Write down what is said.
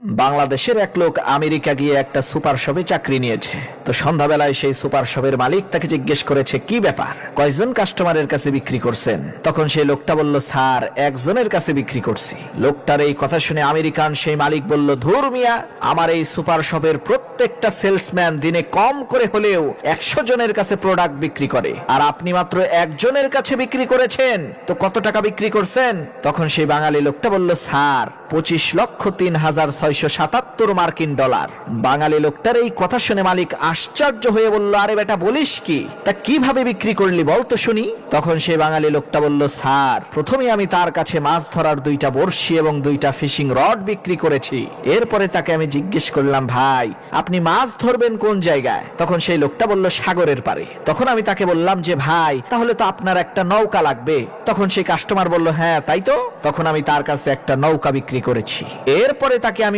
বাংলাদেশের এক লোক আমেরিকা গিয়ে একটা সুপার শপে চাকরি নিয়েছে। তো সন্ধ্যাবেলায় সেই সুপার শপের মালিক তাকে জিজ্ঞেস করেছে, কি ব্যাপার, কয়জন কাস্টমারের কাছে বিক্রি করছেন? তখন সেই লোকটা বলল, স্যার, একজনের কাছে বিক্রি করছি। লোকটার এই কথা শুনে আমেরিকান সেই মালিক বলল, ধুর মিয়া, আমার এই সুপার শপের প্রত্যেকটা সেলসম্যান দিনে কম করে হলেও 100 জনের কাছে প্রোডাক্ট বিক্রি করে, আর আপনি মাত্র একজনের কাছে বিক্রি করেছেন। তো কত টাকা বিক্রি করছেন? তখন সেই বাঙালি লোকটা বলল, স্যার, 25,03,677 মার্কিন ডলার। বাঙালি লোকটার এই কথা শুনে মালিক আশ্চর্য হয়ে বলল, আরে বেটা, বলিস কি? তা কিভাবে বিক্রি করলি বল তো শুনি। তখন সেই বাঙালি লোকটা বলল, স্যার, প্রথমে আমি তার কাছে মাছ ধরার 2টা বড়শি এবং 2টা ফিশিং রড বিক্রি করেছি। এরপরে তাকে আমি জিজ্ঞেস করলাম, ভাই, আপনি মাছ ধরবেন কোন জায়গায়? তখন সেই লোকটা বলল, সাগরের পারে। তখন আমি তাকে বললাম যে, ভাই, তাহলে তো আপনার একটা নৌকা লাগবে। তখন সেই কাস্টমার বলল, হ্যাঁ তাই তো। তখন আমি তার কাছে একটা নৌকা বিক্রি করেছি। এরপরে তাকে আমি